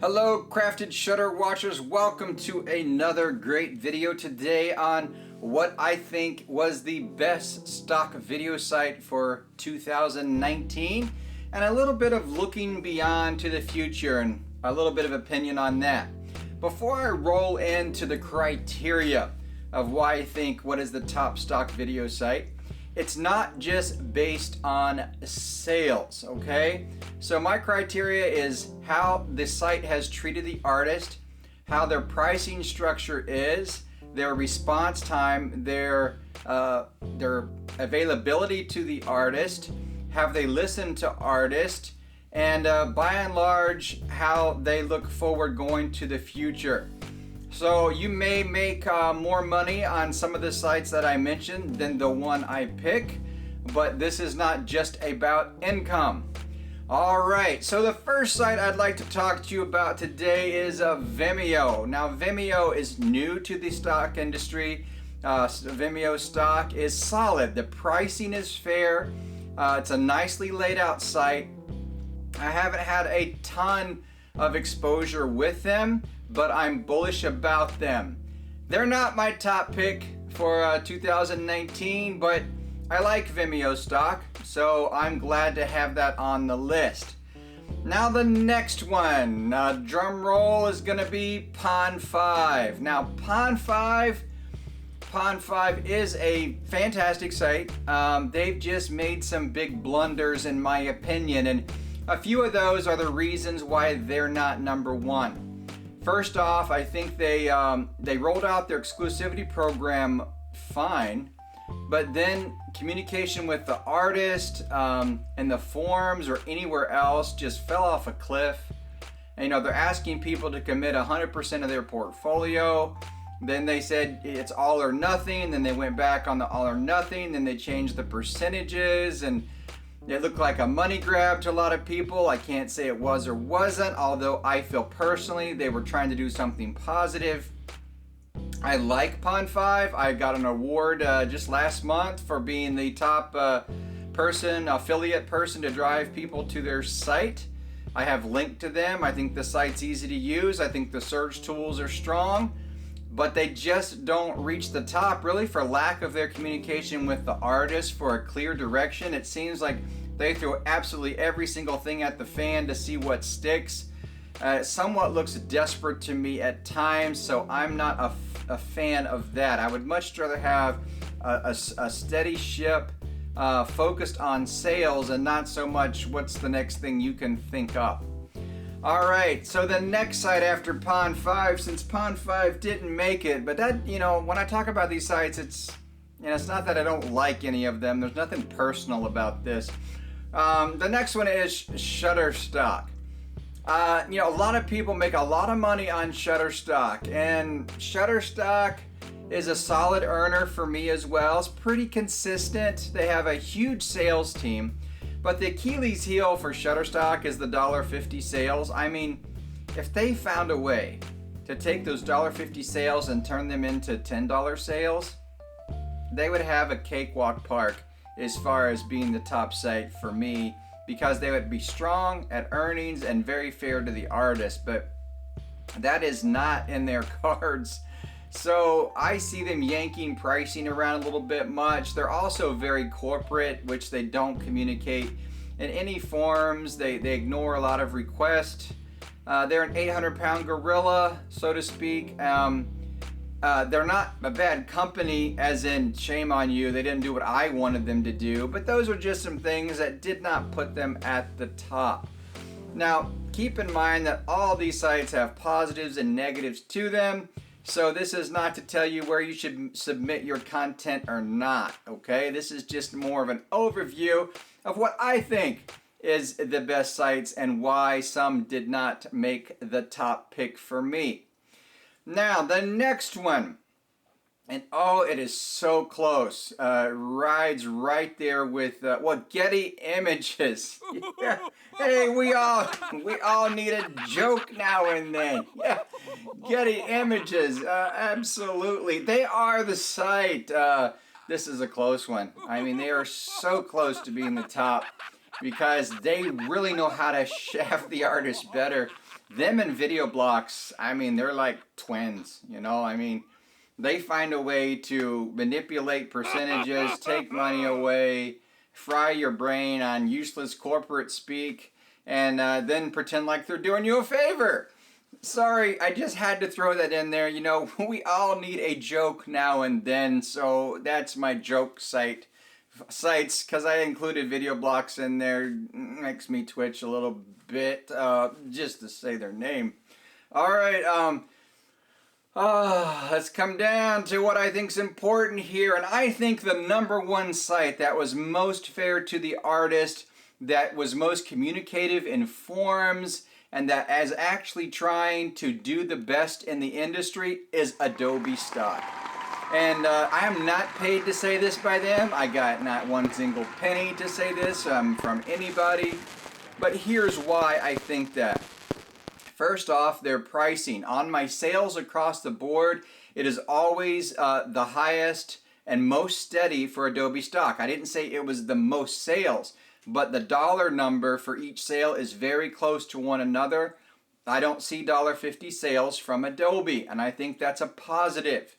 Hello crafted shutter watchers, welcome to another great video today on what I think was the best stock video site for 2019 and a little bit of looking beyond to the future and a little bit of opinion on that. Before I roll into the criteria of why I think what is the top stock video site, it's not just based on sales, okay? So my criteria is how the site has treated the artist, how their pricing structure is, their response time, their availability to the artist, have they listened to artists, and by and large, how they look forward going to the future. So you may make more money on some of the sites that I mentioned than the one I pick, but this is not just about income. All right, so the first site I'd like to talk to you about today is Vimeo. Now Vimeo is new to the stock industry. Vimeo stock is solid. The pricing is fair. It's a nicely laid out site. I haven't had a ton of exposure with them, but I'm bullish about them. They're not my top pick for 2019, but I like Vimeo stock, so I'm glad to have that on the list. Now the next one, drum roll, is gonna be Pond5. Now Pond5 is a fantastic site. They've just made some big blunders in my opinion, and a few of those are the reasons why they're not number one. First off, I think they rolled out their exclusivity program fine, but then communication with the artist in the forums or anywhere else just fell off a cliff. And, they're asking people to commit 100% of their portfolio. Then they said it's all or nothing. Then they went back on the all or nothing. Then they changed the percentages, and it looked like a money grab to a lot of people. I can't say it was or wasn't, although I feel personally they were trying to do something positive. I like Pond5. I got an award just last month for being the top affiliate person to drive people to their site. I have linked to them. I think the site's easy to use. I think the search tools are strong, but they just don't reach the top really for lack of their communication with the artist for a clear direction. It seems like they throw absolutely every single thing at the fan to see what sticks. It somewhat looks desperate to me at times, so I'm not a fan of that. I would much rather have a steady ship focused on sales and not so much what's the next thing you can think up. All right, so the next site after Pond5, since Pond5 didn't make it, but that, when I talk about these sites, it's not that I don't like any of them. There's nothing personal about this. The next one is Shutterstock. A lot of people make a lot of money on Shutterstock, and Shutterstock is a solid earner for me as well. It's pretty consistent. They have a huge sales team. But the Achilles heel for Shutterstock is the $1.50 sales. I mean, if they found a way to take those $1.50 sales and turn them into $10 sales, they would have a cakewalk park as far as being the top site for me, because they would be strong at earnings and very fair to the artist. But that is not in their cards. So I see them yanking pricing around a little bit much. They're also very corporate, which they don't communicate in any forums. They ignore a lot of requests. They're an 800-pound gorilla, so to speak. They're not a bad company, as in shame on you, they didn't do what I wanted them to do, but those are just some things that did not put them at the top. Now, keep in mind that all these sites have positives and negatives to them. So this is not to tell you where you should submit your content or not, okay? This is just more of an overview of what I think is the best sites and why some did not make the top pick for me. Now, the next one, and it is so close. Rides right there with Getty Images. Yeah. Hey, we all need a joke now and then. Yeah. Getty Images, absolutely. They are the site. This is a close one. I mean, they are so close to being the top because they really know how to shaft the artist better them and video blocks, I mean, they're like twins, you know? I mean, they find a way to manipulate percentages, take money away, fry your brain on useless corporate speak, and then pretend like they're doing you a favor. Sorry, I just had to throw that in there. You know, we all need a joke now and then, so that's my joke sites, because I included video blocks in there. Makes me twitch a little bit just to say their name. All right, let's come down to what I think is important here. And I think the number one site that was most fair to the artist, that was most communicative in forums, and that is actually trying to do the best in the industry is Adobe Stock. And I am not paid to say this by them. I got not one single penny to say this from anybody. But here's why I think that. First off, their pricing. On my sales across the board, it is always the highest and most steady for Adobe Stock. I didn't say it was the most sales, but the dollar number for each sale is very close to one another. I don't see $1.50 sales from Adobe, and I think that's a positive.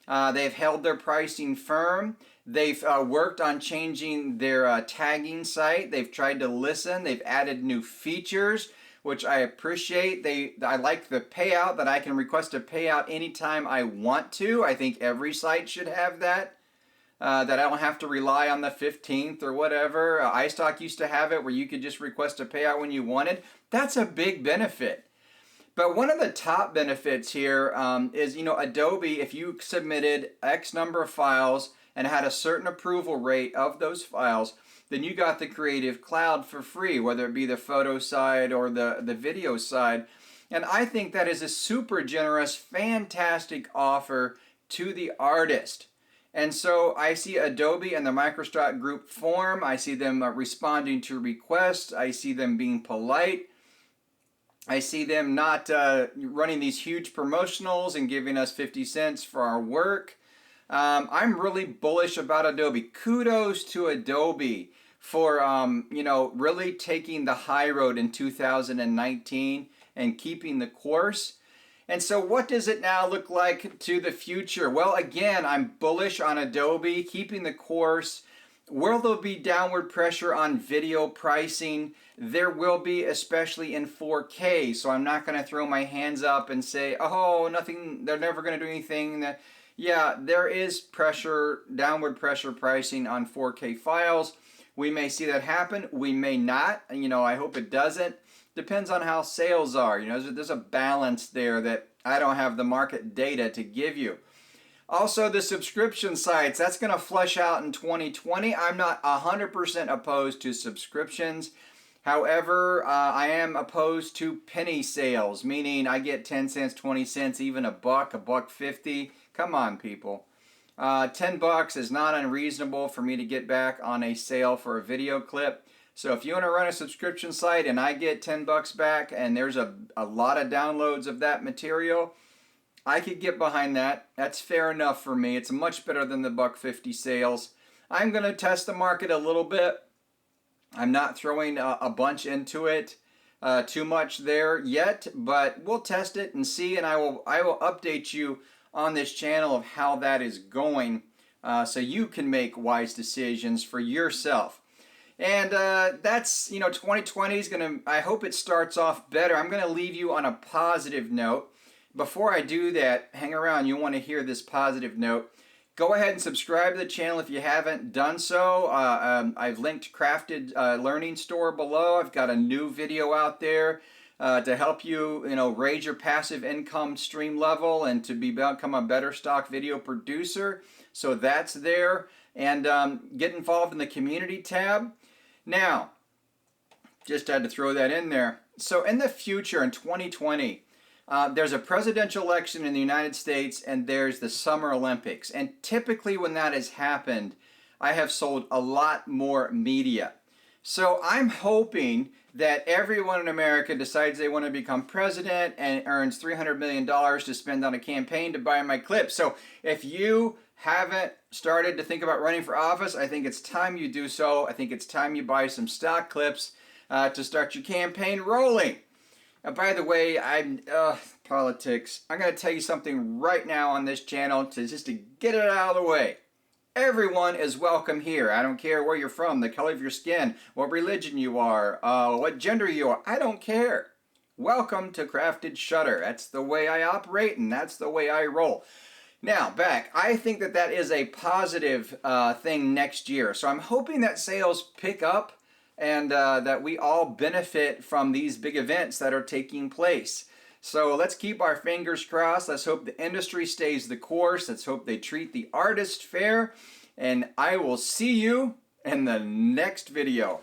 They've held their pricing firm. They've worked on changing their tagging site. They've tried to listen. They've added new features, which I appreciate. I like the payout, that I can request a payout anytime I want to. I think every site should have that. That I don't have to rely on the 15th or whatever. iStock used to have it where you could just request a payout when you wanted. That's a big benefit. But one of the top benefits here is, you know, Adobe, if you submitted X number of files and had a certain approval rate of those files, then you got the Creative Cloud for free, whether it be the photo side or the video side. And I think that is a super generous, fantastic offer to the artist. And so I see Adobe and the Microstock group forum. I see them responding to requests. I see them being polite. I see them not running these huge promotionals and giving us 50 cents for our work. I'm really bullish about Adobe. Kudos to Adobe for you know, really taking the high road in 2019 and keeping the course. And so what does it now look like to the future? Well, again, I'm bullish on Adobe, keeping the course. Will there be downward pressure on video pricing? There will be, especially in 4K. So I'm not going to throw my hands up and say, oh, nothing, they're never going to do anything. Yeah, there is pressure, downward pressure pricing on 4K files. We may see that happen. We may not. You know, I hope it doesn't. Depends on how sales are. You know, there's a balance there that I don't have the market data to give you. Also, the subscription sites, that's going to flush out in 2020. I'm not 100% opposed to subscriptions. However, I am opposed to penny sales, meaning I get 10 cents, 20 cents, even a buck 50. Come on, people. 10 bucks is not unreasonable for me to get back on a sale for a video clip. So if you want to run a subscription site and I get 10 bucks back and there's a lot of downloads of that material, I could get behind that. That's fair enough for me. It's much better than the $1.50 sales. I'm going to test the market a little bit. I'm not throwing a bunch into it too much there yet, but we'll test it and see, and I will update you on this channel of how that is going so you can make wise decisions for yourself. And that's, you know, 2020 is going to, I hope it starts off better. I'm going to leave you on a positive note. Before I do that, hang around, you'll want to hear this positive note. Go ahead and subscribe to the channel if you haven't done so. I've linked Crafted Learning Store below. I've got a new video out there to help you, raise your passive income stream level and to become a better stock video producer. So that's there. And get involved in the community tab. Now, just had to throw that in there. So in the future, in 2020, there's a presidential election in the United States and there's the Summer Olympics. And typically when that has happened, I have sold a lot more media. So I'm hoping that everyone in America decides they want to become president and earns $300 million to spend on a campaign to buy my clips. So if you haven't started to think about running for office, I think it's time you do so. I think it's time you buy some stock clips to start your campaign rolling. By the way, politics. I'm going to tell you something right now on this channel just to get it out of the way. Everyone is welcome here. I don't care where you're from, the color of your skin, what religion you are, what gender you are. I don't care. Welcome to Crafted Shutter. That's the way I operate, and that's the way I roll. Now, back. I think that is a positive thing next year. So I'm hoping that sales pick up and that we all benefit from these big events that are taking place. So let's keep our fingers crossed. Let's hope the industry stays the course. Let's hope they treat the artist fair. And I will see you in the next video.